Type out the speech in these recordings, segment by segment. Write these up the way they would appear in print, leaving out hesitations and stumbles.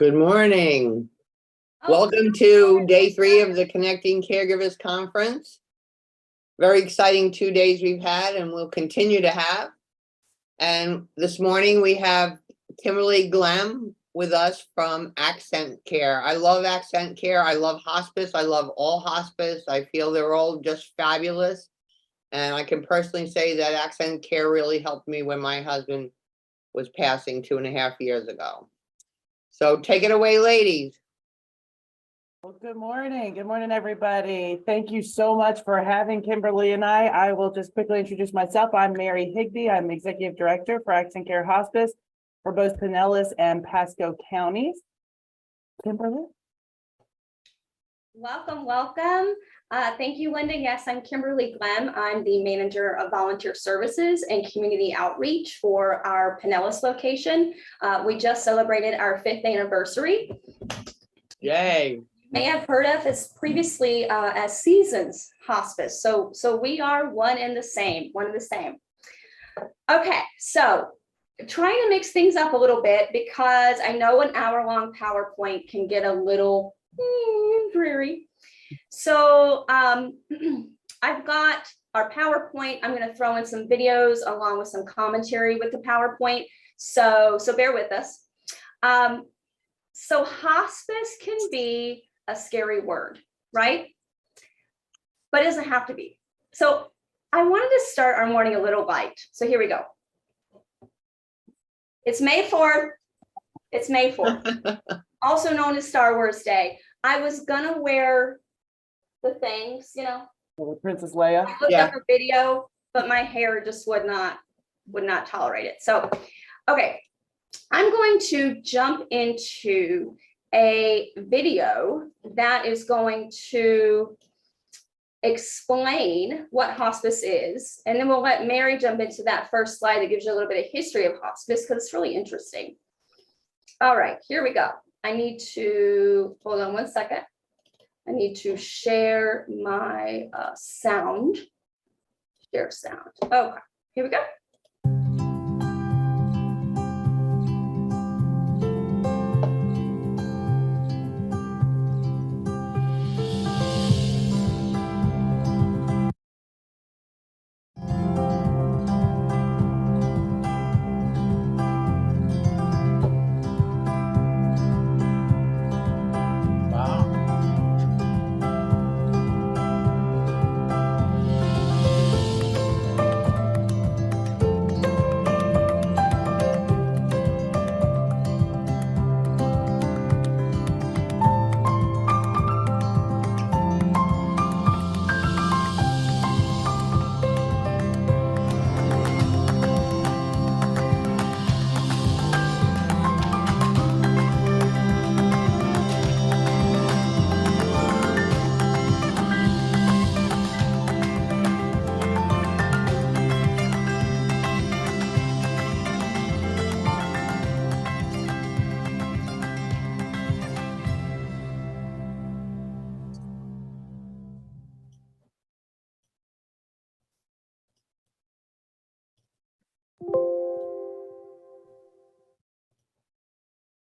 Good morning. Oh, Welcome to day 3 of the Connecting Caregivers Conference. Very exciting 2 days we've had and we'll continue to have. And this morning we have Kimberly Glemm with us from AccentCare. I love AccentCare. I love hospice. I love all hospice. I feel they're all just fabulous. And I can personally say that AccentCare really helped me when my husband was passing 2.5 years ago. So take it away, ladies. Well, good morning. Good morning, everybody. Thank you so much for having Kimberly and I. I will just quickly introduce myself. I'm Mary Higby. I'm Executive Director for AccentCare Hospice for both Pinellas and Pasco counties. Kimberly? welcome. Thank you, Linda. Yes, I'm Kimberly Glemm. I'm the Manager of Volunteer Services and Community Outreach for our Pinellas location. We just celebrated our 5th anniversary. Yay. You may have heard of us previously as Seasons Hospice. So we are one and the same. Okay, so trying to mix things up a little bit because I know an hour-long PowerPoint can get a little dreary. So I've got our PowerPoint. I'm going to throw in some videos along with some commentary with the PowerPoint. So bear with us. So hospice can be a scary word, right? But it doesn't have to be. So I wanted to start our morning a little light. So here we go. It's May 4th. It's May 4th, also known as Star Wars Day. I was gonna wear the things, Princess Leia. I looked up a video, but my hair just would not tolerate it. So, okay, I'm going to jump into a video that is going to explain what hospice is, and then we'll let Mary jump into that first slide that gives you a little bit of history of hospice because it's really interesting. All right, here we go. I need to hold on one second. I need to share my sound. Share sound. Okay, here we go.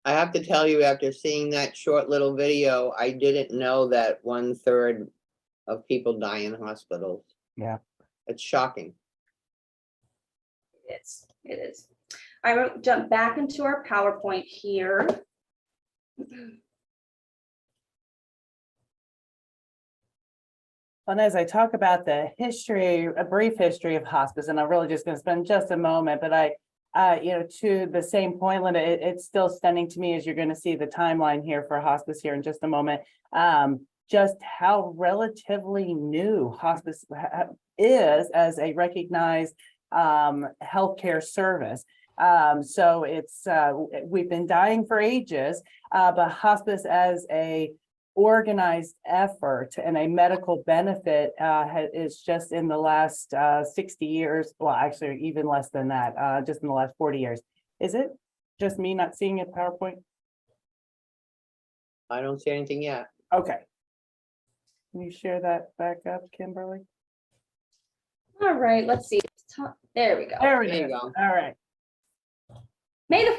I have to tell you, after seeing that short little video, I didn't know that 1/3 of people die in hospitals. Yeah. It's shocking. It is. I will jump back into our PowerPoint here. And as I talk about the history, a brief history of hospice, and I'm really just going to spend just a moment, but to the same point, Linda, it's still stunning to me as you're going to see the timeline here for hospice here in just a moment, just how relatively new hospice is as a recognized healthcare service. So it's we've been dying for ages, but hospice as a organized effort and a medical benefit is just in the last 60 years. Well, actually, even less than that, just in the last 40 years. Is it just me not seeing it PowerPoint? I don't see anything yet. Okay. Can you share that back up, Kimberly? All right, let's see. There we go. There we There you go. go. All right. May the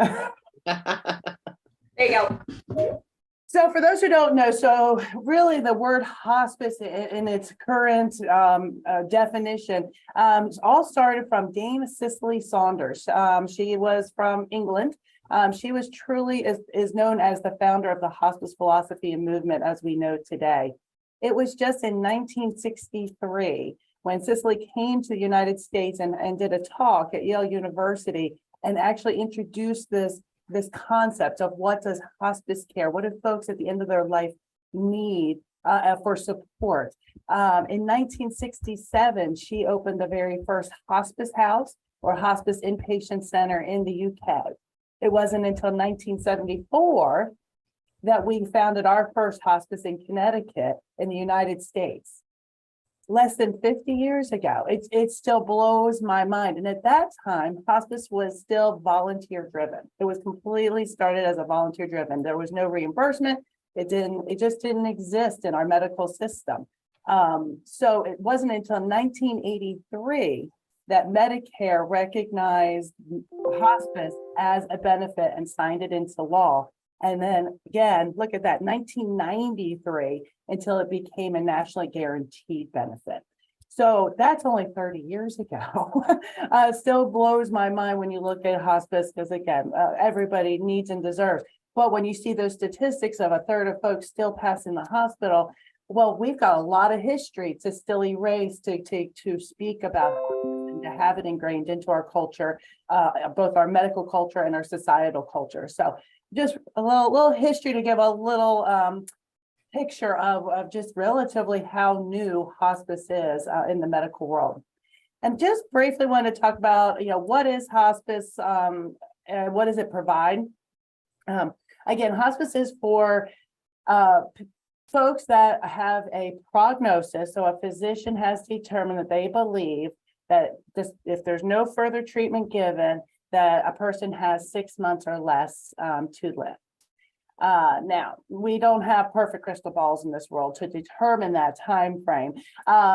4th. There you go. So for those who don't know, so really the word hospice in its current definition all started from Dame Cicely Saunders. She was from England. She was truly is known as the founder of the hospice philosophy and movement as we know today. It was just in 1963 when Cicely came to the United States and did a talk at Yale University and actually introduced this concept of what does hospice care, what do folks at the end of their life need for support. In 1967, she opened the very first hospice house or hospice inpatient center in the UK. It wasn't until 1974 that we founded our first hospice in Connecticut in the United States. Less than 50 years ago. It still blows my mind. And at that time, hospice was still volunteer driven. It was completely started as a volunteer driven. There was no reimbursement. It just didn't exist in our medical system. So it wasn't until 1983 that Medicare recognized hospice as a benefit and signed it into law. And then again, look at that, 1993 until it became a nationally guaranteed benefit. So that's only 30 years ago. It still blows my mind when you look at hospice, because again, everybody needs and deserves. But when you see those statistics of a third of folks still passing the hospital, well, we've got a lot of history to still erase to speak about and to have it ingrained into our culture, both our medical culture and our societal culture. So just a little history to give a little picture of just relatively how new hospice is in the medical world. And just briefly want to talk about, what is hospice and what does it provide? Again, hospice is for folks that have a prognosis. So a physician has determined that they believe that if there's no further treatment given, that a person has 6 months or less to live. Now, we don't have perfect crystal balls in this world to determine that time frame.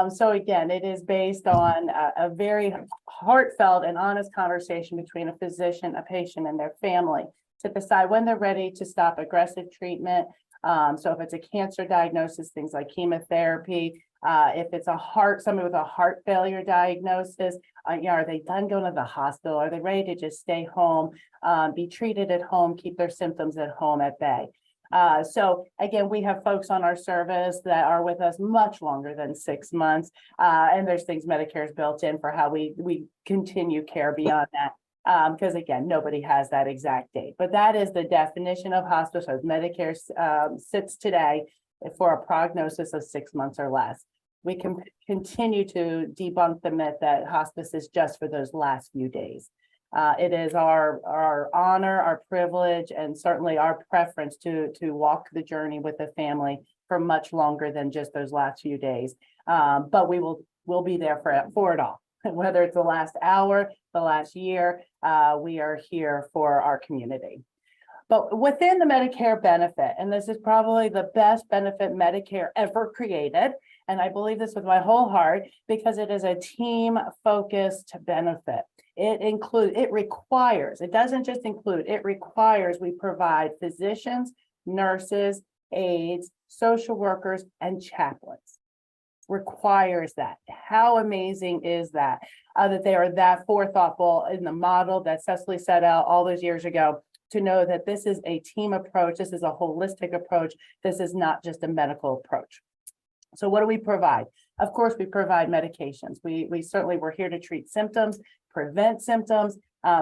So again, it is based on a very heartfelt and honest conversation between a physician, a patient, and their family to decide when they're ready to stop aggressive treatment. So if it's a cancer diagnosis, things like chemotherapy, if it's somebody with a heart failure diagnosis, are they done going to the hospital? Are they ready to just stay home, be treated at home, keep their symptoms at home at bay? So again, we have folks on our service that are with us much longer than 6 months. And there's things Medicare is built in for how we continue care beyond that. Because again, nobody has that exact date, but that is the definition of hospice as Medicare sits today for a prognosis of 6 months or less. We can continue to debunk the myth that hospice is just for those last few days. It is our honor, our privilege, and certainly our preference to walk the journey with the family for much longer than just those last few days. But we'll be there for it all. Whether it's the last hour, the last year, we are here for our community. But within the Medicare benefit, and this is probably the best benefit Medicare ever created, and I believe this with my whole heart, because it is a team-focused benefit. It requires, it doesn't just include, it requires we provide physicians, nurses, aides, social workers, and chaplains. Requires that. How amazing is that? That they are that thoughtful in the model that Cicely set out all those years ago to know that this is a team approach. This is a holistic approach. This is not just a medical approach. So what do we provide? Of course, we provide medications. We certainly, we're here to treat symptoms, prevent symptoms,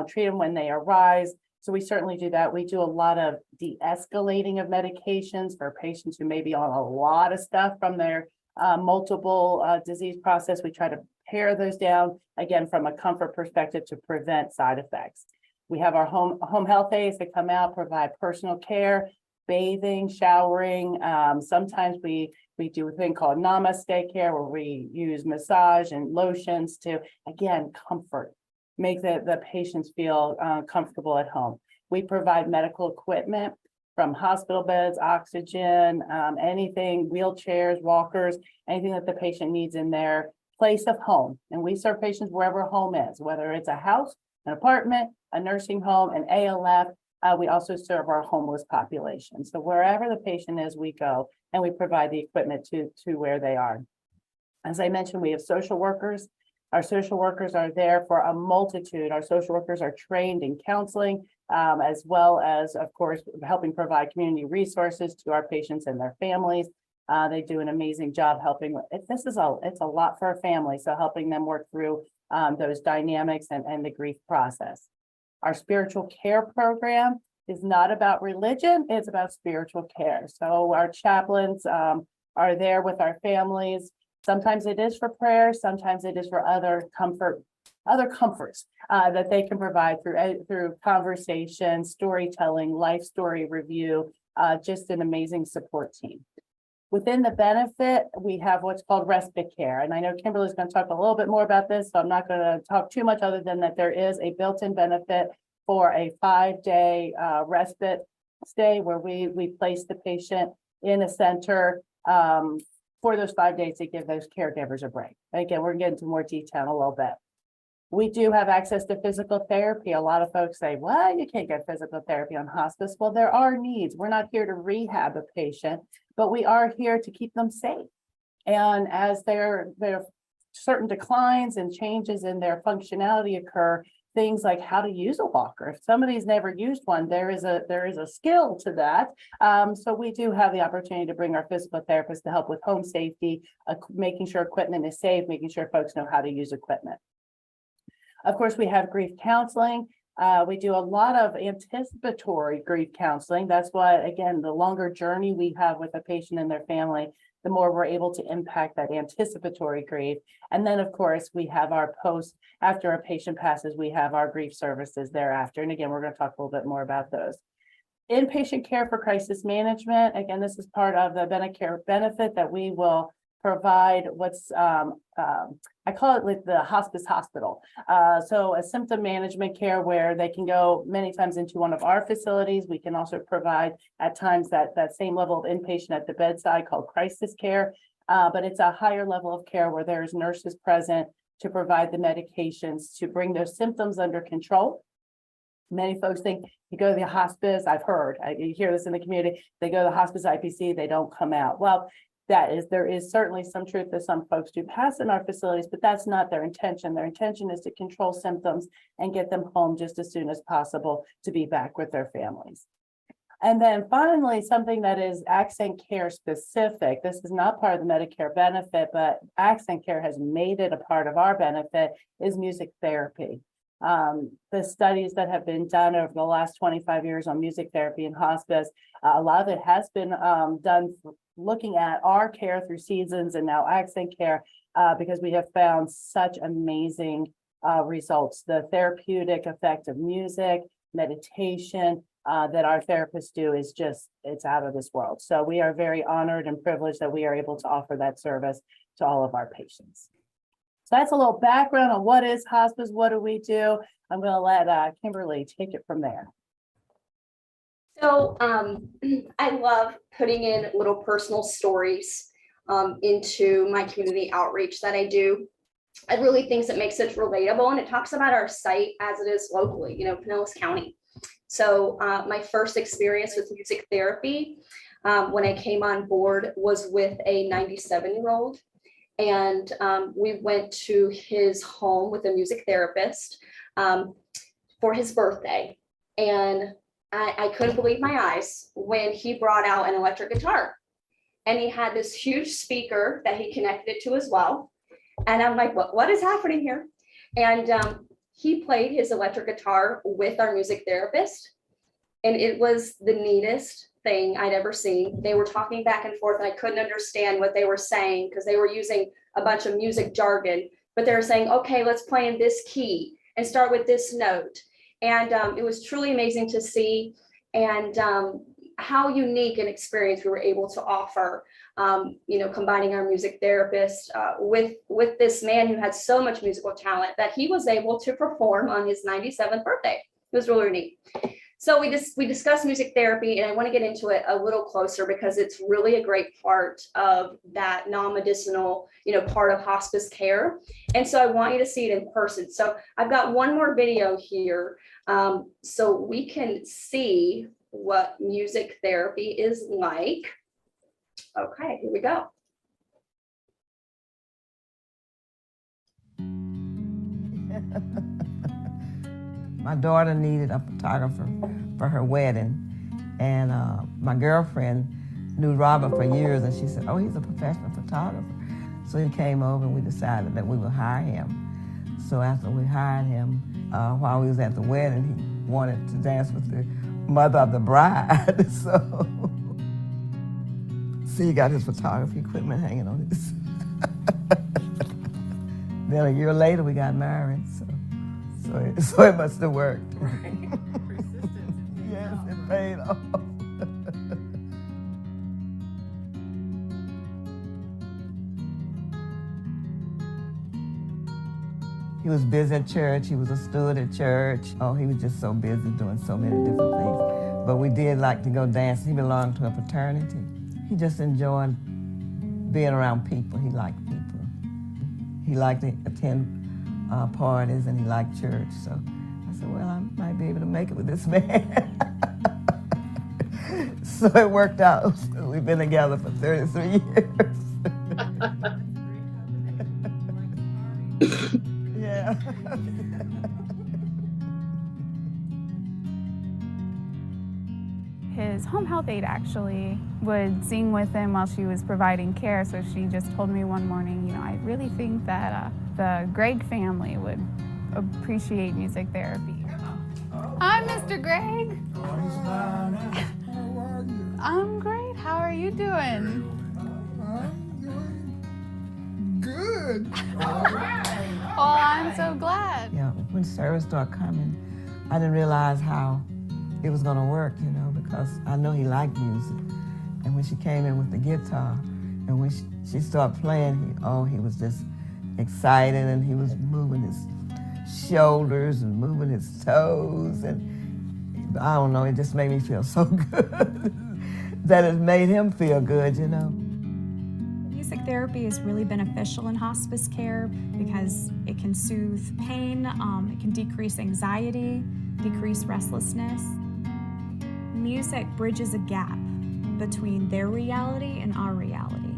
treat them when they arise. So we certainly do that. We do a lot of de-escalating of medications for patients who may be on a lot of stuff from their multiple disease process. We try to pare those down, again, from a comfort perspective to prevent side effects. We have our home health aides that come out, provide personal care, bathing, showering. Sometimes we do a thing called namaste care, where we use massage and lotions to, again, comfort, make the patients feel comfortable at home. We provide medical equipment from hospital beds, oxygen, anything, wheelchairs, walkers, anything that the patient needs in their place of home. And we serve patients wherever home is, whether it's a house, an apartment, a nursing home, an ALF, We also serve our homeless population. So wherever the patient is, we go and we provide the equipment to where they are. As I mentioned, we have social workers. Our social workers are there for a multitude. Our social workers are trained in counseling, as well as, of course, helping provide community resources to our patients and their families. They do an amazing job helping. It's a lot for a family, so helping them work through those dynamics and the grief process. Our spiritual care program is not about religion, it's about spiritual care. So our chaplains are there with our families. Sometimes it is for prayer, sometimes it is for other comforts that they can provide through conversation, storytelling, life story review, just an amazing support team. Within the benefit, we have what's called respite care. And I know Kimberly's going to talk a little bit more about this, so I'm not going to talk too much other than that there is a built-in benefit for a 5-day respite stay where we place the patient in a center for those 5 days to give those caregivers a break. Again, we're going to get into more detail in a little bit. We do have access to physical therapy. A lot of folks say, well, you can't get physical therapy on hospice. Well, there are needs. We're not here to rehab a patient, but we are here to keep them safe. And as there certain declines and changes in their functionality occur, things like how to use a walker. If somebody's never used one, there is a skill to that. So we do have the opportunity to bring our physical therapists to help with home safety, making sure equipment is safe, making sure folks know how to use equipment. Of course, we have grief counseling. We do a lot of anticipatory grief counseling. That's why, again, the longer journey we have with a patient and their family, the more we're able to impact that anticipatory grief. And then, of course, we have our post, after a patient passes, we have our grief services thereafter. And again, we're going to talk a little bit more about those. Inpatient care for crisis management. Again, this is part of the Medicare benefit that we will provide what's, I call it like the hospice hospital. So a symptom management care where they can go many times into one of our facilities. We can also provide at times that same level of inpatient at the bedside called crisis care. But it's a higher level of care where there's nurses present to provide the medications to bring those symptoms under control. Many folks think you go to the hospice. I've heard, you hear this in the community, they go to the hospice IPC, they don't come out. Well, there is certainly some truth that some folks do pass in our facilities, but that's not their intention. Their intention is to control symptoms and get them home just as soon as possible to be back with their families. And then finally, something that is AccentCare specific. This is not part of the Medicare benefit, but AccentCare has made it a part of our benefit is music therapy. The studies that have been done over the last 25 years on music therapy and hospice, a lot of it has been done looking at our care through seasons and now AccentCare, because we have found such amazing results. The therapeutic effect of music, meditation that our therapists do is just, it's out of this world. So we are very honored and privileged that we are able to offer that service to all of our patients. So that's a little background on what is hospice, what do we do? I'm going to let Kimberly take it from there. So I love putting in little personal stories into my community outreach that I do. I really think it makes it relatable, and it talks about our site as it is locally, Pinellas County. So my first experience with music therapy when I came on board was with a 97-year-old. And we went to his home with a music therapist for his birthday. And I couldn't believe my eyes when he brought out an electric guitar. And he had this huge speaker that he connected it to as well. And I'm like, what is happening here? And he played his electric guitar with our music therapist. And it was the neatest thing I'd ever seen. They were talking back and forth, and I couldn't understand what they were saying because they were using a bunch of music jargon, but they were saying, okay, let's play in this key and start with this note. And it was truly amazing to see, and how unique an experience we were able to offer, combining our music therapist with this man who had so much musical talent that he was able to perform on his 97th birthday. It was really neat. So we discussed music therapy, and I want to get into it a little closer because it's really a great part of that non-medicinal, part of hospice care. And so I want you to see it in person. So I've got one more video here, so we can see what music therapy is like. Okay, here we go. My daughter needed a photographer for her wedding, and my girlfriend knew Robert for years, and she said, oh, he's a professional photographer. So he came over and we decided that we would hire him. So after we hired him, while we was at the wedding, he wanted to dance with the mother of the bride. So see, he got his photography equipment hanging on his. Then a year later, we got married, so it must have worked. Right. Yes, it paid off. He was busy at church. He was a steward at church. Oh, he was just so busy doing so many different things. But we did like to go dance. He belonged to a fraternity. He just enjoyed being around people. He liked people. He liked to attend parties, and he liked church. So I said, well, I might be able to make it with this man. So it worked out. We've been together for 33 years. Yeah. His home health aide actually would sing with him while she was providing care. So she just told me one morning, I really think that the Greg family would appreciate music therapy. Hi, Mr. Greg. I'm great. How are you doing? I'm doing good. All right. Oh, I'm so glad. Yeah, when Sarah started coming, I didn't realize how it was gonna work, because I know he liked music. And when she came in with the guitar, and when she started playing, he was just excited, and he was moving his shoulders and moving his toes, and I don't know, it just made me feel so good that it made him feel good, Music therapy is really beneficial in hospice care because it can soothe pain, it can decrease anxiety, decrease restlessness. Music bridges a gap between their reality and our reality.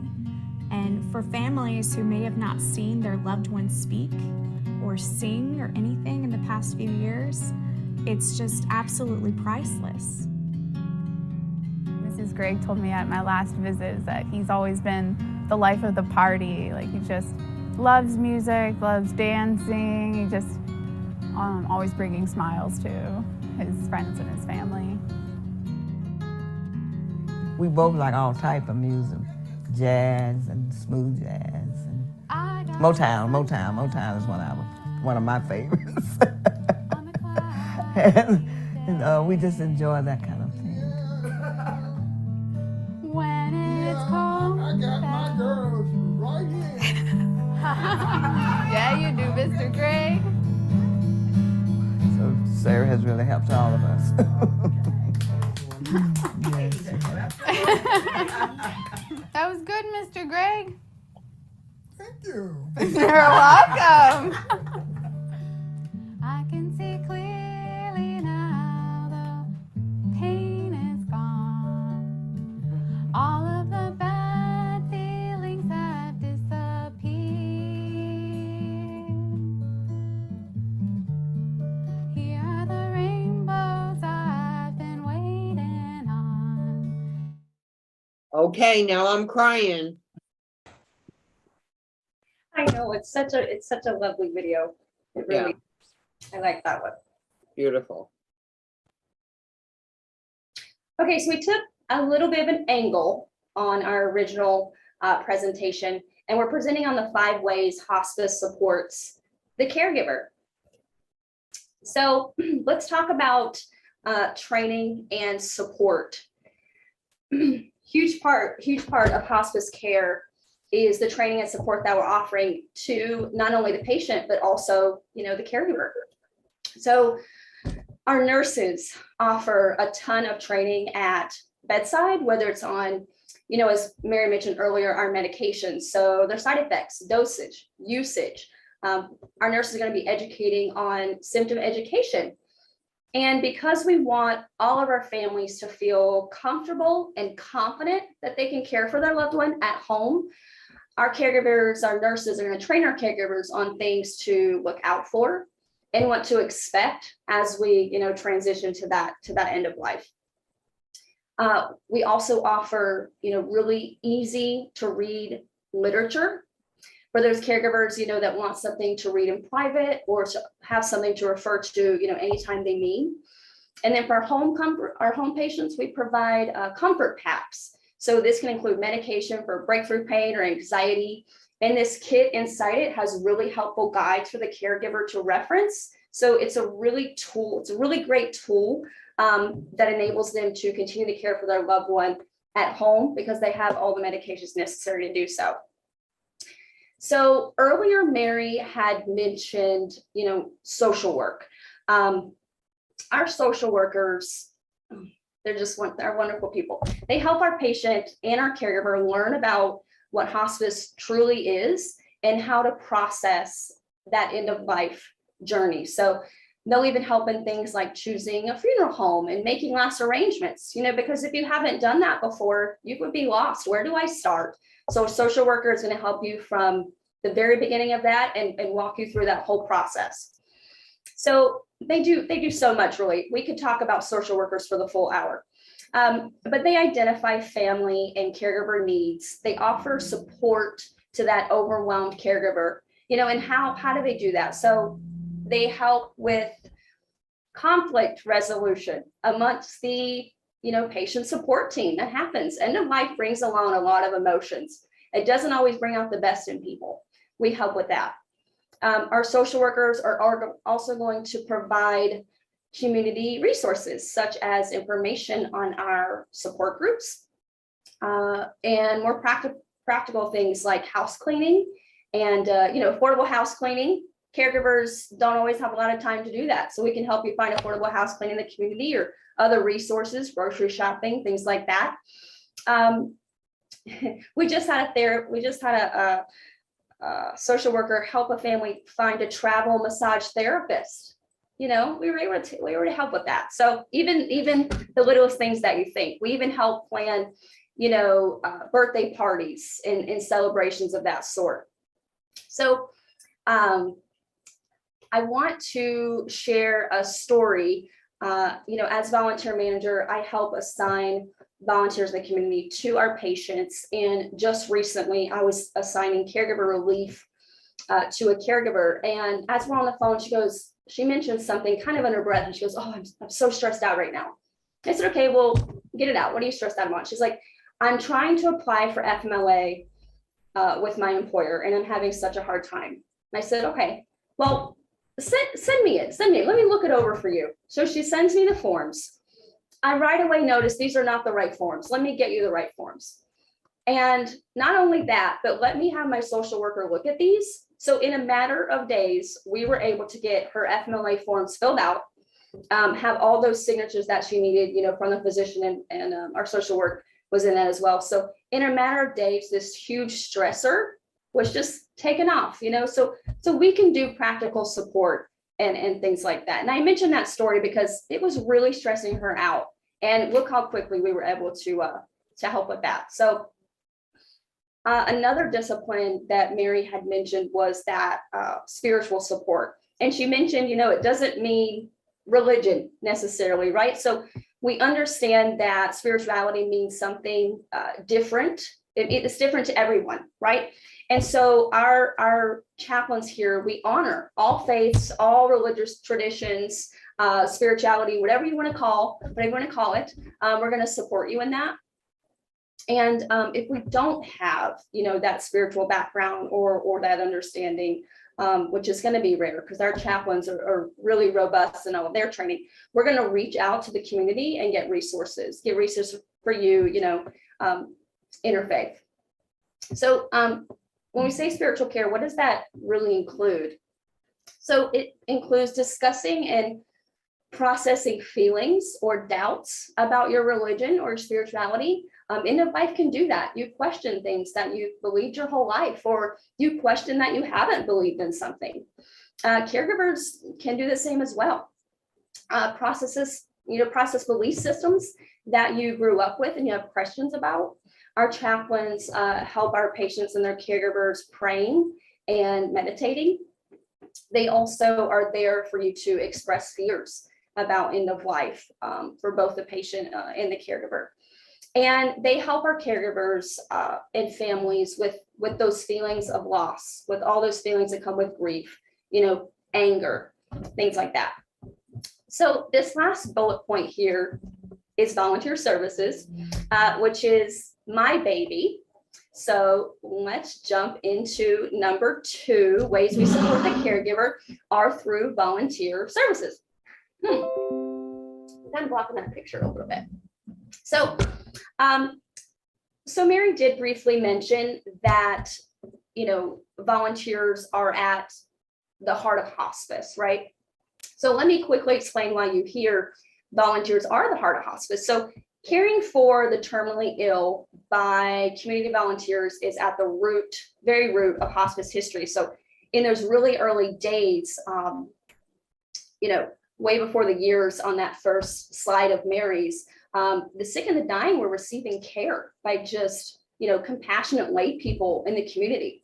And for families who may have not seen their loved ones speak or sing or anything in the past few years, it's just absolutely priceless. Mrs. Greg told me at my last visit that he's always been the life of the party. Like, he just loves music, loves dancing. He just always bringing smiles to his friends and his family. We both like all type of music, jazz and smooth jazz. And Motown is one of my favorites. and we just enjoy that kind of thing. When it's cold. I got my girls right here. Yeah, you do, Mr. Gray. So Sarah has really helped all of us. Yes. That was good, Mr. Greg. Thank you. You're welcome. I can see clearly now the pain is gone. All of the bad feelings have disappeared. Here are the rainbows I've been waiting on. Okay, now I'm crying. I know, it's such a lovely video. It really, I like that one. Beautiful. Okay, so we took a little bit of an angle on our original presentation, and we're presenting on the 5 ways hospice supports the caregiver. So let's talk about training and support. Huge part of hospice care is the training and support that we're offering to not only the patient, but also, the caregiver. So Our nurses offer a ton of training at bedside, whether it's on, as Mary mentioned earlier, our medications. So their side effects, dosage, usage. Our nurses are going to be educating on symptom education. And because we want all of our families to feel comfortable and confident that they can care for their loved one at home, our caregivers, our nurses are going to train our caregivers on things to look out for and what to expect as we, transition to that end of life. We also offer, really easy to read literature for those caregivers, that want something to read in private or to have something to refer to, anytime they need. And then for our home patients, we provide comfort packs. So this can include medication for breakthrough pain or anxiety. And this kit inside it has really helpful guides for the caregiver to reference. So it's a really great tool that enables them to continue to care for their loved one at home because they have all the medications necessary to do so. So earlier, Mary had mentioned, social work. Our social workers, they're wonderful people. They help our patient and our caregiver learn about what hospice truly is and how to process that end of life journey. So they'll even help in things like choosing a funeral home and making last arrangements, because if you haven't done that before, you would be lost. Where do I start? So a social worker is going to help you from the very beginning of that and walk you through that whole process. So they do so much, really. We could talk about social workers for the full hour, but they identify family and caregiver needs. They offer support to that overwhelmed caregiver, and how do they do that? So they help with conflict resolution amongst the, patient support team. That happens. End of life brings along a lot of emotions. It doesn't always bring out the best in people. We help with that. Our social workers are also going to provide community resources, such as information on our support groups and more practical things like house cleaning and, affordable house cleaning. Caregivers don't always have a lot of time to do that. So we can help you find affordable house cleaning in the community or other resources, grocery shopping, things like that. We just had a social worker help a family find a travel massage therapist. We were able to help with that. So even the littlest things that you think, we even help plan, birthday parties and celebrations of that sort. So I want to share a story. As volunteer manager, I help assign volunteers in the community to our patients. And just recently, I was assigning caregiver relief to a caregiver. And as we're on the phone, she mentioned something kind of under breath. And she goes, "Oh, I'm so stressed out right now." I said, "Okay, well, get it out. What are you stressed out about?" She's like, "I'm trying to apply for FMLA with my employer, and I'm having such a hard time." And I said, "Okay, well, send me it. Let me look it over for you." So she sends me the forms. I right away noticed these are not the right forms. Let me get you the right forms. And not only that, but let me have my social worker look at these. So in a matter of days, we were able to get her FMLA forms filled out, have all those signatures that she needed, from the physician and our social work was in that as well. So in a matter of days, this huge stressor was just taken off, so we can do practical support and things like that. And I mentioned that story because it was really stressing her out. And look how quickly we were able to help with that. So another discipline that Mary had mentioned was that spiritual support. And she mentioned, it doesn't mean religion necessarily, right? So we understand that spirituality means something different. It's different to everyone, right? And so our chaplains here, we honor all faiths, all religious traditions, spirituality, whatever you want to call it. We're going to support you in that. And if we don't have, that spiritual background or that understanding, which is going to be rare because our chaplains are really robust in all of their training, we're going to reach out to the community and get resources for you, interfaith. So when we say spiritual care, what does that really include? So it includes discussing and processing feelings or doubts about your religion or spirituality. End of life can do that. You question things that you've believed your whole life, or you question that you haven't believed in something. Caregivers can do the same as well. Process belief systems that you grew up with and you have questions about. Our chaplains help our patients and their caregivers praying and meditating. They also are there for you to express fears about end of life for both the patient and the caregiver. And they help our caregivers and families with those feelings of loss, with all those feelings that come with grief, anger, things like that. So this last bullet point here is volunteer services, which is my baby. So let's jump into number 2. Ways we support the caregiver are through volunteer services. I'm blocking that picture a little bit. So Mary did briefly mention that, volunteers are at the heart of hospice, right? So let me quickly explain why you hear volunteers are the heart of hospice. So caring for the terminally ill by community volunteers is at the very root of hospice history. So in those really early days, way before the years on that first slide of Mary's, the sick and the dying were receiving care by just, compassionate lay people in the community,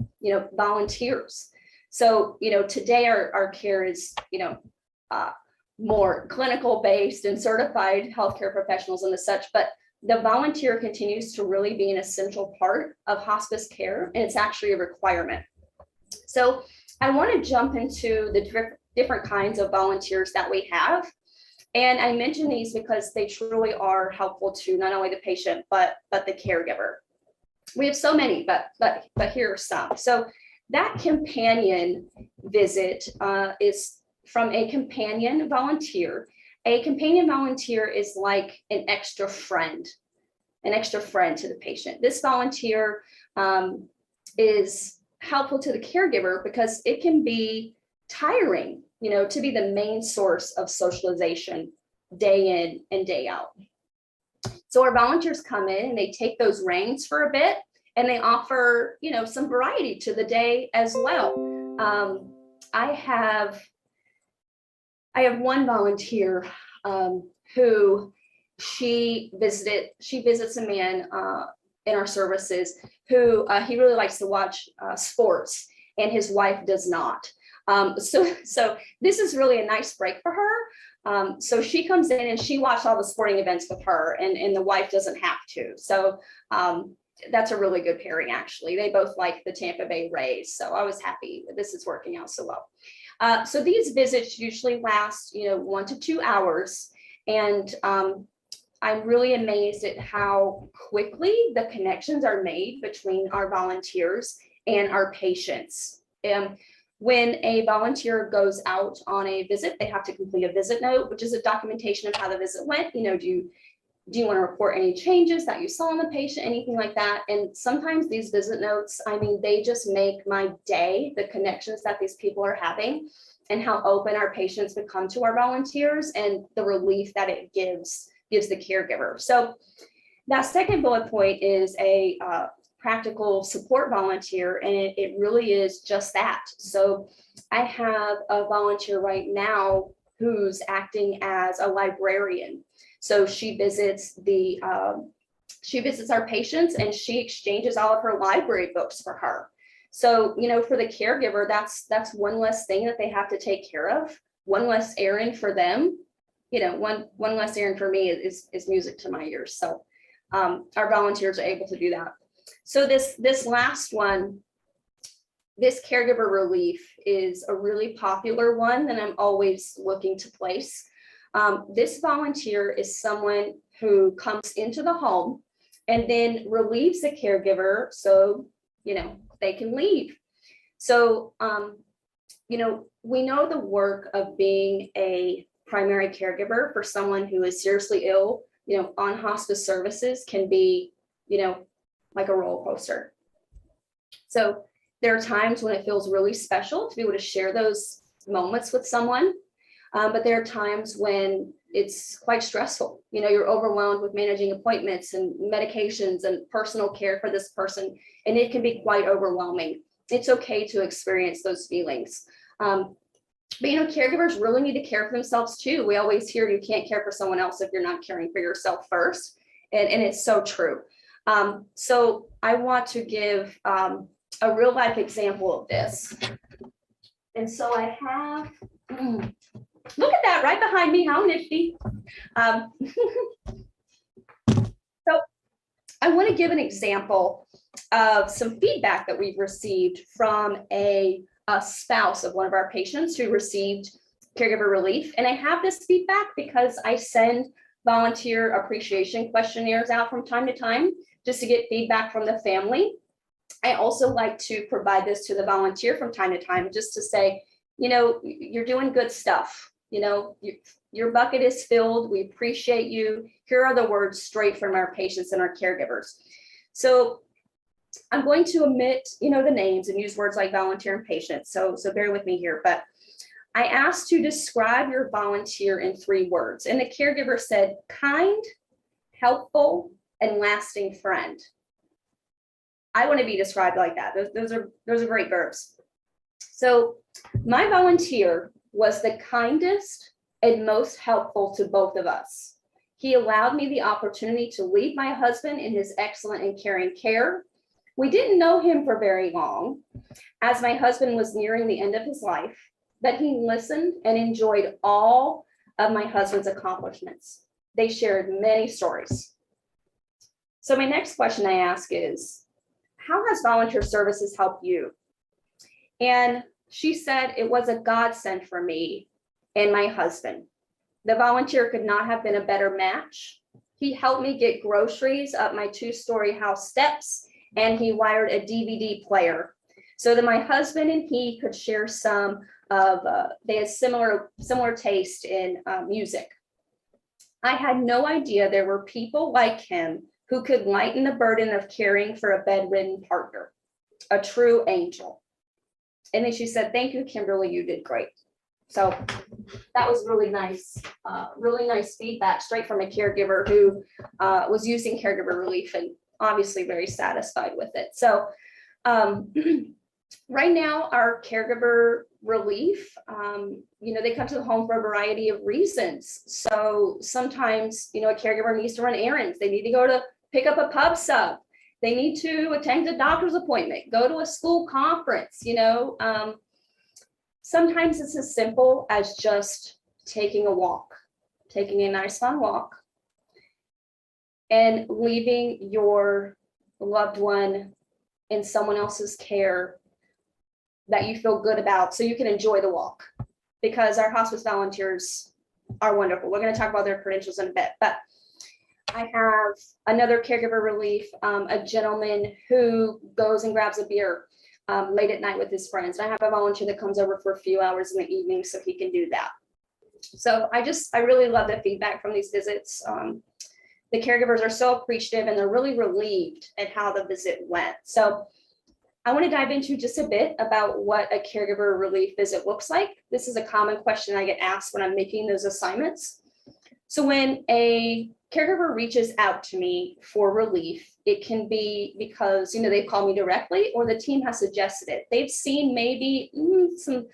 volunteers. So, today our care is, more clinical based and certified healthcare professionals and the such, but the volunteer continues to really be an essential part of hospice care, and it's actually a requirement. So I want to jump into the different kinds of volunteers that we have. And I mention these because they truly are helpful to not only the patient, but the caregiver. We have so many, but here are some. So that companion visit is from a companion volunteer. A companion volunteer is like an extra friend to the patient. This volunteer is helpful to the caregiver because it can be tiring, to be the main source of socialization day in and day out. So our volunteers come in and they take those reins for a bit and they offer, some variety to the day as well. I have one volunteer who she visits a man in our services who he really likes to watch sports, and his wife does not. So this is really a nice break for her. So she comes in and she watched all the sporting events with her, and the wife doesn't have to. So that's a really good pairing, actually. They both like the Tampa Bay Rays. So I was happy that this is working out so well. So these visits usually last, 1 to 2 hours. And I'm really amazed at how quickly the connections are made between our volunteers and our patients. When a volunteer goes out on a visit, they have to complete a visit note, which is a documentation of how the visit went. Do you want to report any changes that you saw in the patient, anything like that? And sometimes these visit notes, they just make my day, the connections that these people are having and how open our patients become to our volunteers and the relief that it gives the caregiver. So that second bullet point is a practical support volunteer, and it really is just that. So I have a volunteer right now who's acting as a librarian. So she visits our patients and she exchanges all of her library books for her. So, for the caregiver, that's one less thing that they have to take care of, one less errand for them. One less errand for me is music to my ears. So our volunteers are able to do that. So this last one, this caregiver relief is a really popular one that I'm always looking to place. This volunteer is someone who comes into the home and then relieves the caregiver so, they can leave. So, we know the work of being a primary caregiver for someone who is seriously ill, on hospice services can be, like a roller coaster. So there are times when it feels really special to be able to share those moments with someone. But there are times when it's quite stressful. You know, you're overwhelmed with managing appointments and medications and personal care for this person, and it can be quite overwhelming. It's okay to experience those feelings. But, you know, caregivers really need to care for themselves too. We always hear you can't care for someone else if you're not caring for yourself first. And it's so true. So I want to give a real life example of this. And so I have, look at that right behind me, how nifty. So I want to give an example of some feedback that we've received from a spouse of one of our patients who received caregiver relief. And I have this feedback because I send volunteer appreciation questionnaires out from time to time just to get feedback from the family. I also like to provide this to the volunteer from time to time just to say, you know, you're doing good stuff. You know, your bucket is filled. We appreciate you. Here are the words straight from our patients and our caregivers. So I'm going to omit, you know, the names and use words like volunteer and patient. So bear with me here, but I asked to describe your volunteer in 3 words. And the caregiver said, kind, helpful, and lasting friend. I want to be described like that. Those are great verbs. So my volunteer was the kindest and most helpful to both of us. He allowed me the opportunity to lead my husband in his excellent and caring care. We didn't know him for very long, as my husband was nearing the end of his life, but he listened and enjoyed all of my husband's accomplishments. They shared many stories. So my next question I ask is, how has volunteer services helped you? And she said, it was a godsend for me and my husband. The volunteer could not have been a better match. He helped me get groceries up my 2-story house steps, and he wired a DVD player so that my husband and he could share some of, they had similar taste in music. I had no idea there were people like him who could lighten the burden of caring for a bedridden partner, a true angel. And then she said, thank you, Kimberly, you did great. So that was really nice feedback straight from a caregiver who was using caregiver relief and obviously very satisfied with it. So right now, our caregiver relief, you know, they come to the home for a variety of reasons. So sometimes, you know, a caregiver needs to run errands. They need to go to pick up a pub sub. They need to attend a doctor's appointment, go to a school conference, you know. Sometimes it's as simple as just taking a walk, taking a nice fun walk, and leaving your loved one in someone else's care that you feel good about so you can enjoy the walk, because our hospice volunteers are wonderful. We're going to talk about their credentials in a bit, but I have another caregiver relief, a gentleman who goes and grabs a beer late at night with his friends. And I have a volunteer that comes over for a few hours in the evening so he can do that. So I really love the feedback from these visits. The caregivers are so appreciative and they're really relieved at how the visit went. So I want to dive into just a bit about what a caregiver relief visit looks like. This is a common question I get asked when I'm making those assignments. So when a caregiver reaches out to me for relief, it can be because, you know, they've called me directly or the team has suggested it. They've seen maybe some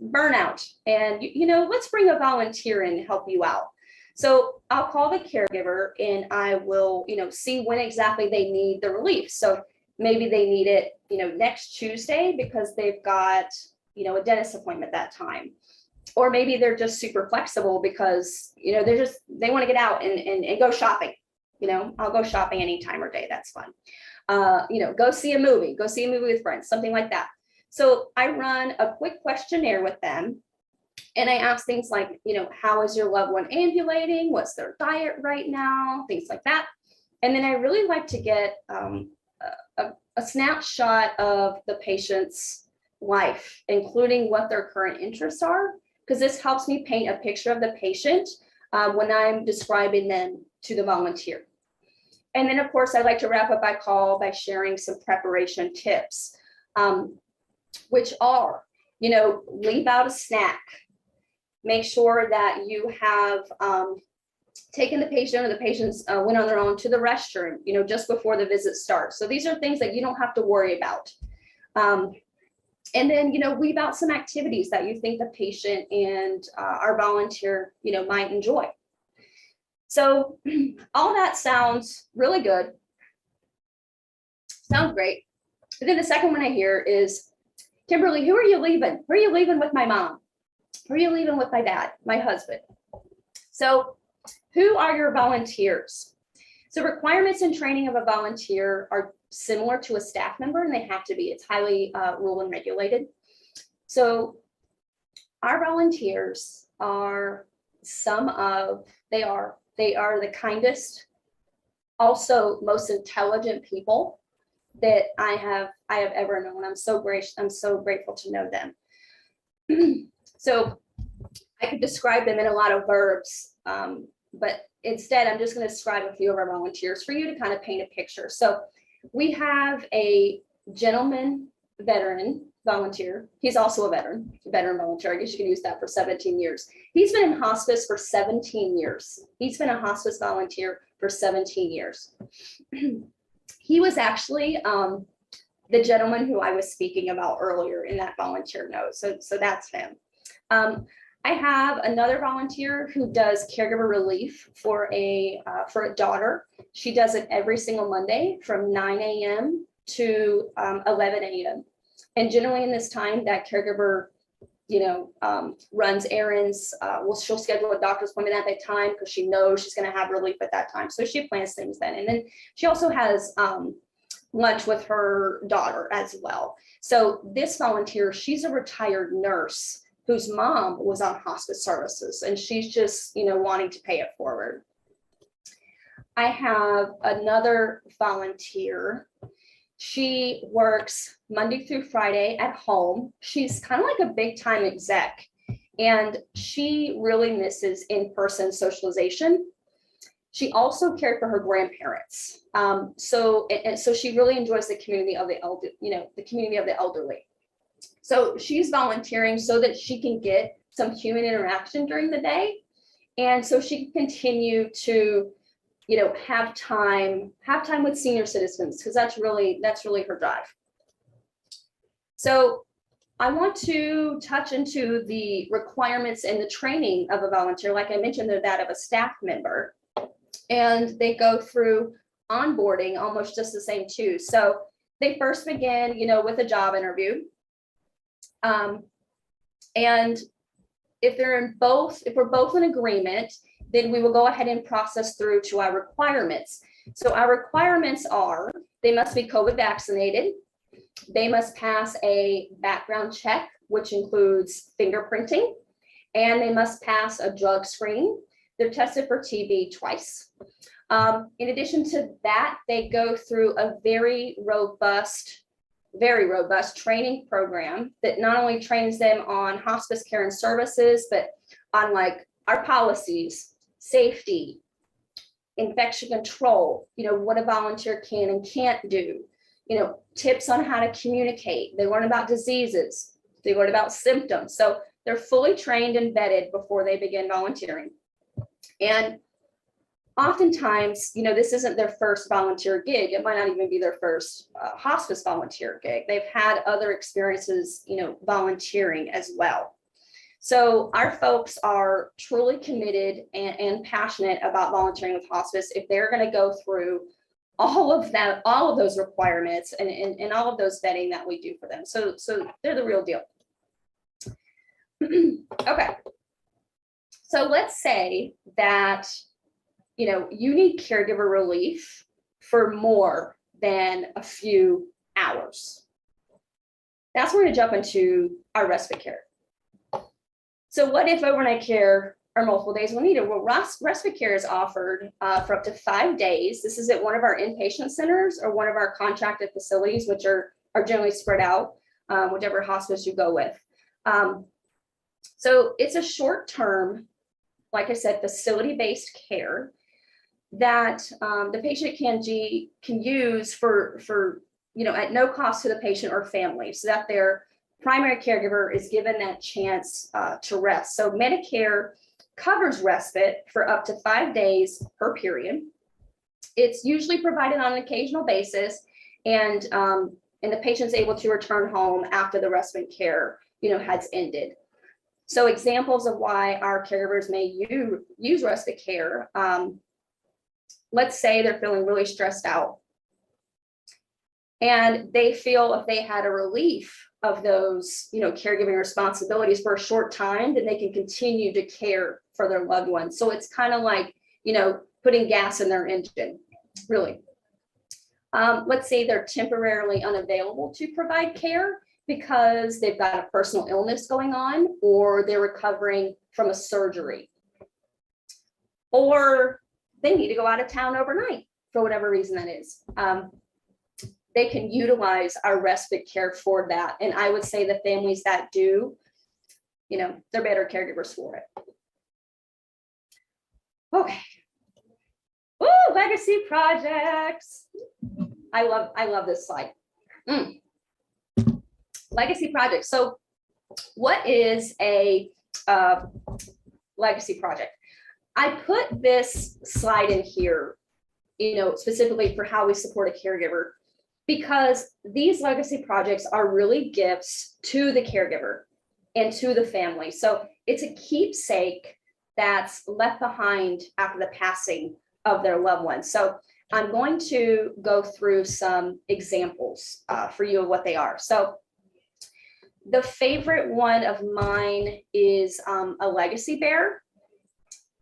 burnout and, you know, let's bring a volunteer in to help you out. So I'll call the caregiver and I will, you know, see when exactly they need the relief. So maybe they need it, you know, next Tuesday because they've got, you know, a dentist appointment that time. Or maybe they're just super flexible because, you know, they want to get out and go shopping. You know, I'll go shopping any time or day. That's fun. You know, go see a movie with friends, something like that. So I run a quick questionnaire with them. And I ask things like, you know, how is your loved one ambulating? What's their diet right now? Things like that. And then I really like to get a snapshot of the patient's life, including what their current interests are, because this helps me paint a picture of the patient when I'm describing them to the volunteer. And then, of course, I like to wrap up my call by sharing some preparation tips, which are, you know, leave out a snack. make sure that you have taken the patient or the patients went on their own to the restroom, just before the visit starts. So these are things that you don't have to worry about. And then, weave out some activities that you think the patient and our volunteer, might enjoy. So all that sounds really good. Sounds great. And then the second one I hear is, Kimberly, who are you leaving? Who are you leaving with my mom? Who are you leaving with my dad, my husband? So who are your volunteers? So requirements and training of a volunteer are similar to a staff member, and they have to be. It's highly rule and regulated. So our volunteers are they are the kindest, also most intelligent people that I have ever known. I'm so grateful to know them. So I could describe them in a lot of verbs, but instead I'm just going to describe a few of our volunteers for you to kind of paint a picture. So we have a gentleman veteran volunteer. He's also a veteran volunteer. I guess you can use that, for 17 years. He's been in hospice for 17 years. He's been a hospice volunteer for 17 years. He was actually the gentleman who I was speaking about earlier in that volunteer note. So that's him. I have another volunteer who does caregiver relief for a daughter. She does it every single Monday from 9 a.m. to 11 a.m. And generally in this time, that caregiver, runs errands. She'll schedule a doctor's appointment at that time because she knows she's going to have relief at that time. So she plans things then. And then she also has lunch with her daughter as well. So this volunteer, she's a retired nurse whose mom was on hospice services, and she's just, wanting to pay it forward. I have another volunteer. She works Monday through Friday at home. She's kind of like a big time exec, and she really misses in-person socialization. She also cared for her grandparents. So she really enjoys the community of the elderly. So she's volunteering so that she can get some human interaction during the day. And so she can continue to, have time with senior citizens, because that's really her drive. So I want to touch into the requirements and the training of a volunteer. Like I mentioned, they're that of a staff member, and they go through onboarding almost just the same too. So they first begin, with a job interview. And if we're both in agreement, then we will go ahead and process through to our requirements. So our requirements are, they must be COVID vaccinated. They must pass a background check, which includes fingerprinting, and they must pass a drug screen. They're tested for TB twice. In addition to that, they go through a very robust training program that not only trains them on hospice care and services, but on like our policies, safety, infection control, what a volunteer can and can't do, tips on how to communicate. They learn about diseases. They learn about symptoms. So they're fully trained and vetted before they begin volunteering. And oftentimes, this isn't their first volunteer gig. It might not even be their first hospice volunteer gig. They've had other experiences, volunteering as well. So our folks are truly committed and passionate about volunteering with hospice if they're going to go through all of those requirements and all of those vetting that we do for them. So they're the real deal. Okay. So let's say that you need caregiver relief for more than a few hours. That's where we're going to jump into our respite care. So what if overnight care or multiple days when needed? Well, respite care is offered for up to 5 days. This is at one of our inpatient centers or one of our contracted facilities, which are generally spread out, whichever hospice you go with. So it's a short-term, like I said, facility-based care that the patient can use for at no cost to the patient or family, so that they're primary caregiver is given that chance to rest. So Medicare covers respite for up to 5 days per period. It's usually provided on an occasional basis, and the patient's able to return home after the respite care, has ended. So examples of why our caregivers may use respite care. Let's say they're feeling really stressed out, and they feel if they had a relief of those, caregiving responsibilities for a short time, then they can continue to care for their loved ones. So it's kind of like, putting gas in their engine, really. Let's say they're temporarily unavailable to provide care because they've got a personal illness going on, or they're recovering from a surgery, or they need to go out of town overnight for whatever reason that is. They can utilize our respite care for that. And I would say the families that do, they're better caregivers for it. Okay. Ooh, legacy projects. I love this slide. Legacy projects. So what is a legacy project? I put this slide in here, specifically for how we support a caregiver, because these legacy projects are really gifts to the caregiver and to the family. So it's a keepsake that's left behind after the passing of their loved ones. So I'm going to go through some examples for you of what they are. So the favorite one of mine is a legacy bear.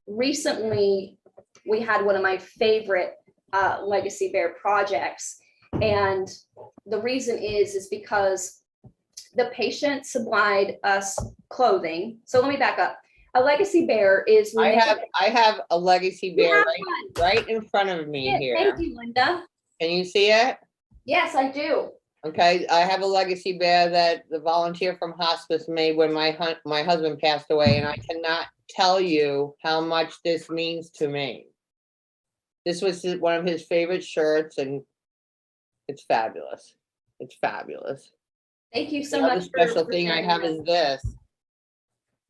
Recently, we had one of my favorite legacy bear projects. And the reason is because the patient supplied us clothing. So let me back up. A legacy bear is. I have a legacy bear right in front of me here. Thank you, Linda. Can you see it? Yes, I do. Okay, I have a legacy bear that the volunteer from Hospice made when my husband passed away, and I cannot tell you how much this means to me. This was one of his favorite shirts, and it's fabulous. It's fabulous. Thank you so The much. other special thing I have is this.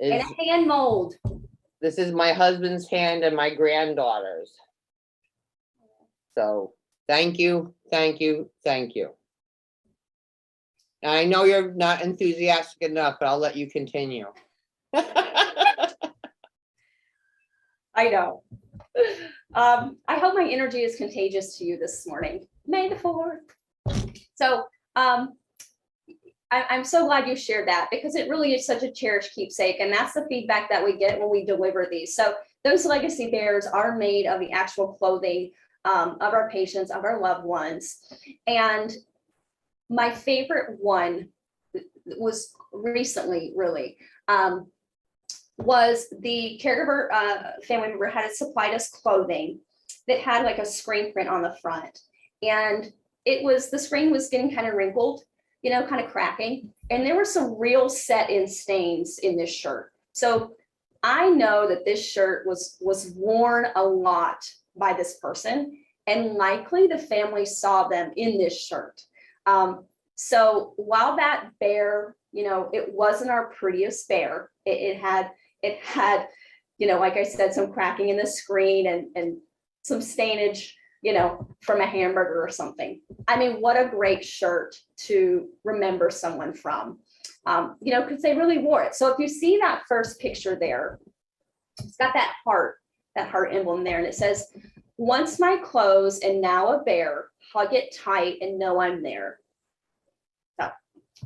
And a hand mold. This is my husband's hand and my granddaughter's. So thank you, thank you, thank you. Now, I know you're not enthusiastic enough, but I'll let you continue. I know. I hope my energy is contagious to you this morning. May the 4th. So I'm so glad you shared that, because it really is such a cherished keepsake. And that's the feedback that we get when we deliver these. So those legacy bears are made of the actual clothing of our patients, of our loved ones. And my favorite one was recently, really, was the caregiver family member had supplied us clothing that had like a screen print on the front. And the screen was getting kind of wrinkled, kind of cracking. And there were some real set in stains in this shirt. So I know that this shirt was worn a lot by this person, and likely the family saw them in this shirt. So while that bear, it wasn't our prettiest bear, it had, like I said, some cracking in the screen and some stainage, from a hamburger or something. I mean, what a great shirt to remember someone from, because they really wore it. So if you see that first picture there, it's got that heart emblem there. And it says, "Once my clothes and now a bear, hug it tight and know I'm there." So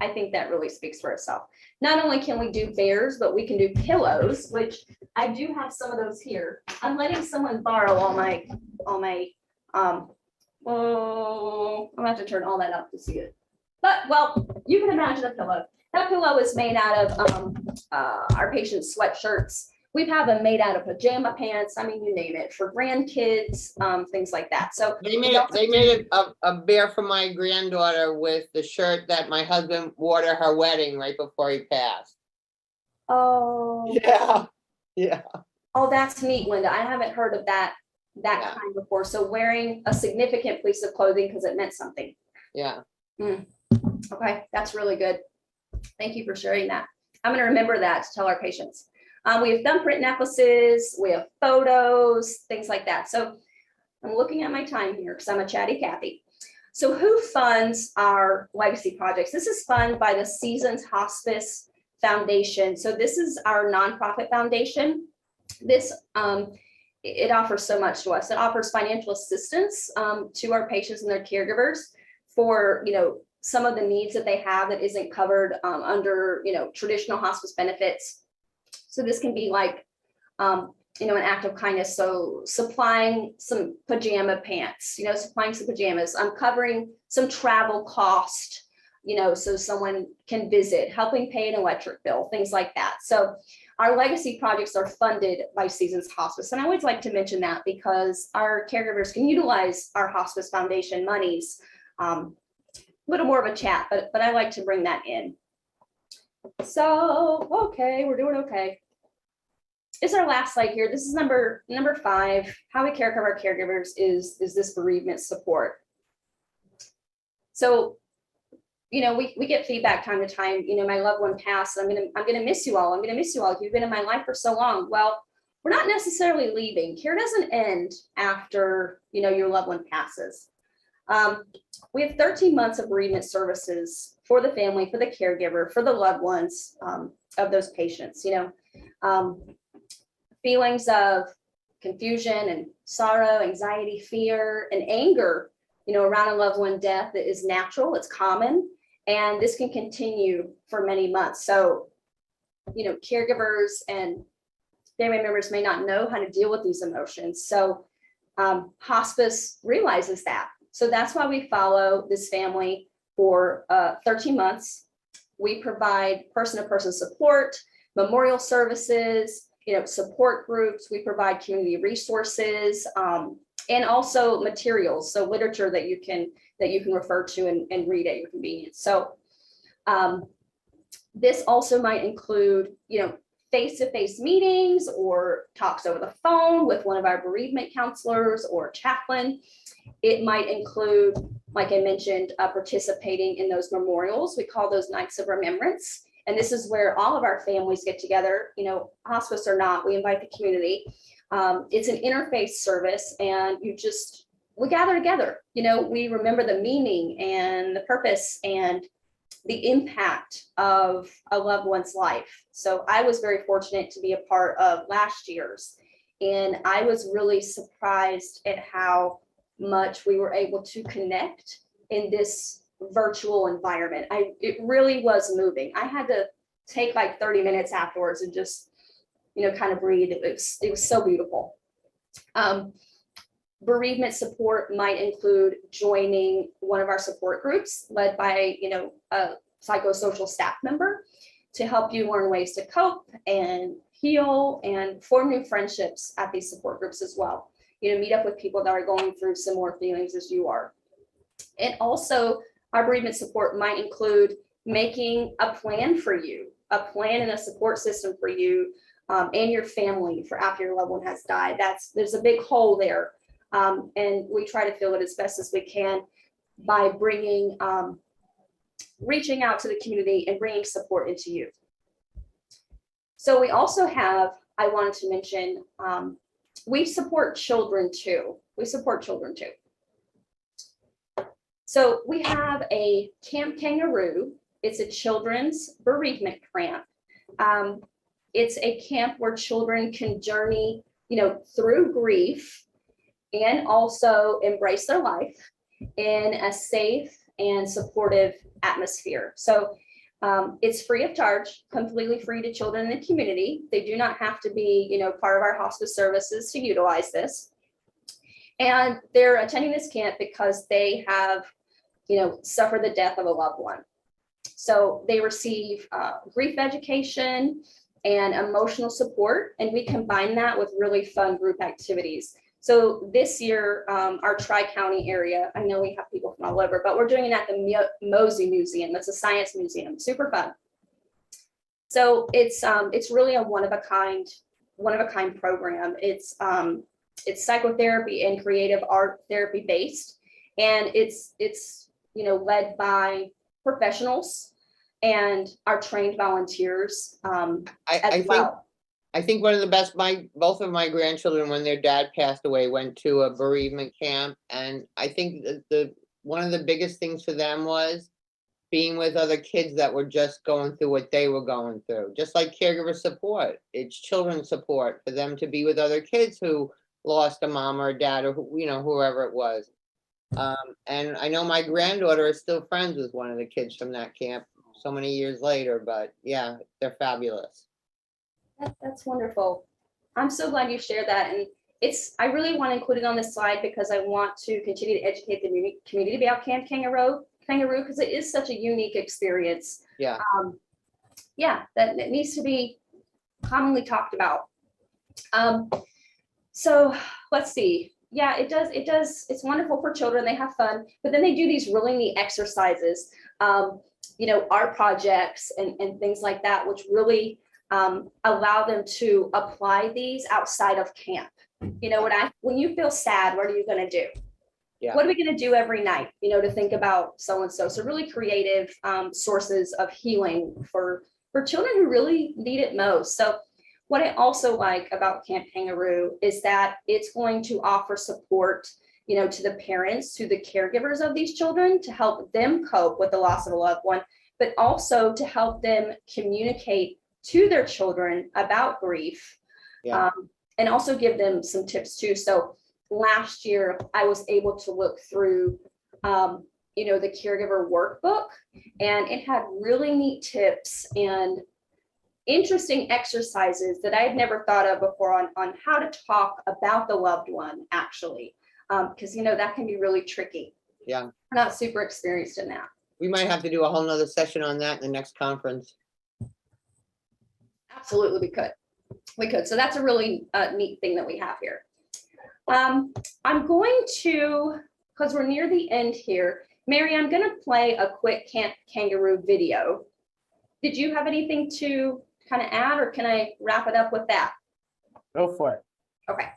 I think that really speaks for itself. Not only can we do bears, but we can do pillows, which I do have some of those here. I'm letting someone borrow all my, I'm gonna have to turn all that up to see it. But, well, you can imagine a pillow. That pillow is made out of our patients' sweatshirts. We have them made out of pajama pants. I mean, you name it, for grandkids, things like that. So They made a bear for my granddaughter with the shirt that my husband wore to her wedding right before he passed. Oh. Yeah. Oh, that's neat, Linda. I haven't heard of that kind before. So wearing a significant piece of clothing because it meant something. Yeah. Okay, that's really good. Thank you for sharing that. I'm going to remember that to tell our patients. We have thumbprint necklaces, we have photos, things like that. So I'm looking at my time here because I'm a chatty Cathy. So who funds our legacy projects? This is funded by the Seasons Hospice Foundation. So this is our nonprofit foundation. This it offers so much to us. It offers financial assistance to our patients and their caregivers for, you know, some of the needs that they have that isn't covered under, you know, traditional hospice benefits. So this can be like, you know, an act of kindness. So supplying some pajama pants, you know, supplying some pajamas. I'm covering some travel cost, you know, so someone can visit, helping pay an electric bill, things like that. So our legacy projects are funded by Seasons Hospice. And I always like to mention that because our caregivers can utilize our Hospice Foundation monies. A little more of a chat, but I like to bring that in. So, okay, we're doing okay. It's our last slide here. This is number 5. How we care for our caregivers is this bereavement support. So, you know, we get feedback time to time. You know, my loved one passed. I'm gonna miss you all. I'm gonna miss you all. You've been in my life for so long. Well, we're not necessarily leaving. Care doesn't end after, you know, your loved one passes. We have 13 months of bereavement services for the family, for the caregiver, for the loved ones of those patients. You know, feelings of confusion and sorrow, anxiety, fear, and anger, you know, around a loved one death is natural, it's common, and this can continue for many months. So, you know, caregivers and family members may not know how to deal with these emotions. So hospice realizes that. So that's why we follow this family for 13 months. We provide person-to-person support, memorial services, you know, support groups. We provide community resources and also materials, so literature that you can refer to and read at your convenience. So this also might include, you know, face-to-face meetings or talks over the phone with one of our bereavement counselors or chaplain. It might include, like I mentioned, participating in those memorials. We call those nights of remembrance. And this is where all of our families get together, you know, hospice or not, we invite the community. It's an interfaith service, and we gather together. You know, we remember the meaning and the purpose and the impact of a loved one's life. So I was very fortunate to be a part of last year's, and I was really surprised at how much we were able to connect in this virtual environment. It really was moving. I had to take like 30 minutes afterwards and just, you know, kind of breathe. It was so beautiful. Bereavement support might include joining one of our support groups led by, you know, a psychosocial staff member to help you learn ways to cope and heal and form new friendships at these support groups as well. You know, meet up with people that are going through similar feelings as you are. And also our bereavement support might include making a plan for you, a plan and a support system for you and your family for after your loved one has died. There's a big hole there. And we try to fill it as best as we can by bringing, reaching out to the community and bringing support into you. So we also have, I wanted to mention, we support children too. So we have a Camp Kangaroo. It's a children's bereavement camp. It's a camp where children can journey, you know, through grief and also embrace their life in a safe and supportive atmosphere. So it's free of charge, completely free to children in the community. They do not have to be, you know, part of our hospice services to utilize this. And they're attending this camp because they have, you know, suffered the death of a loved one. So they receive grief education and emotional support, and we combine that with really fun group activities. So this year, our Tri-County area, I know we have people from all over, but we're doing it at the Mosey Museum. It's a science museum, super fun. So it's really a one of a kind program. It's psychotherapy and creative art therapy based, and it's you know, led by professionals and our trained volunteers as well. I think one of the best, both of my grandchildren, when their dad passed away, went to a bereavement camp. And I think that one of the biggest things for them was being with other kids that were just going through what they were going through. Just like caregiver support, it's children's support for them to be with other kids who lost a mom or a dad or, whoever it was. And I know my granddaughter is still friends with one of the kids from that camp so many years later, but yeah, they're fabulous. That's wonderful. I'm so glad you shared that. And I really want to include it on this slide because I want to continue to educate the community about Camp Kangaroo, because it is such a unique experience. Yeah. That needs to be commonly talked about. So let's see. Yeah, it does. It's wonderful for children. They have fun, but then they do these really neat exercises, art projects and things like that, which really allow them to apply these outside of camp. When you feel sad, what are you going to do? Yeah. What are we going to do every night, to think about so-and-so? So really creative sources of healing for children who really need it most. So what I also like about Camp Kangaroo is that it's going to offer support, to the parents, to the caregivers of these children to help them cope with the loss of a loved one, but also to help them communicate to their children about grief, and also give them some tips too. So last year I was able to look through, the caregiver workbook, and it had really neat tips and interesting exercises that I had never thought of before on how to talk about the loved one actually, because that can be really tricky. Yeah. I'm not super experienced in that. We might have to do a whole nother session on that in the next conference. Absolutely, we could. So that's a really neat thing that we have here. I'm going to, because we're near the end here, Mary, I'm going to play a quick Camp Kangaroo video. Did you have anything to kind of add, or can I wrap it up with that? Go for it. Okay.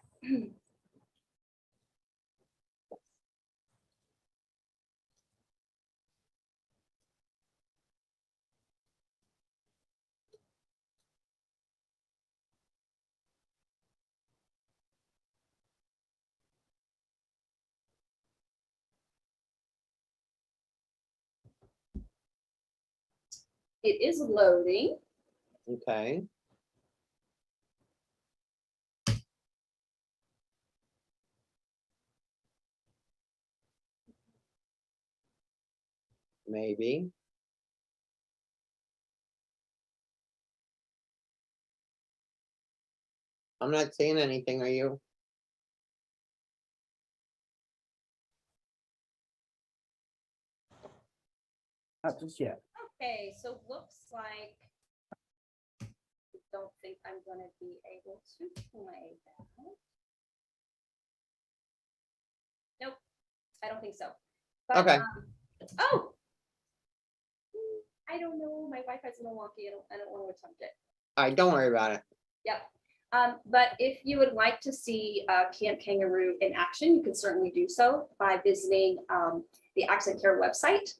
It is loading. Okay. Maybe. I'm not seeing anything, are you? Not just yet. Okay, so looks like I don't think I'm going to be able to play that. Nope, I don't think so. But, Okay. I don't know. My Wi-Fi's in Milwaukee. I don't want to attempt it. All right, don't worry about it. Yep. But if you would like to see Camp Kangaroo in action, you can certainly do so by visiting the AccentCare website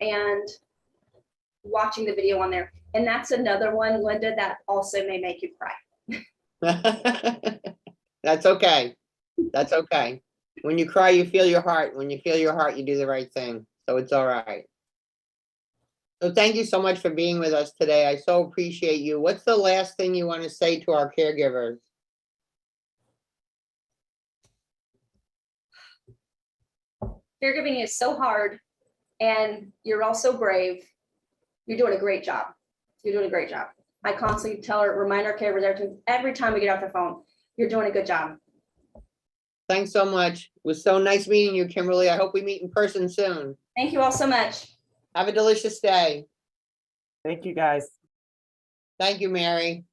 and watching the video on there. And that's another one, Linda, that also may make you cry. That's okay. That's okay. When you cry, you feel your heart. When you feel your heart, you do the right thing. So it's all right. So thank you so much for being with us today. I so appreciate you. What's the last thing you want to say to our caregivers? Caregiving is so hard, and you're all so brave. You're doing a great job. You're doing a great job. I constantly remind our caregivers every time we get off the phone, you're doing a good job. Thanks so much. It was so nice meeting you, Kimberly. I hope we meet in person soon. Thank you all so much. Have a delicious day. Thank you, guys. Thank you, Mary.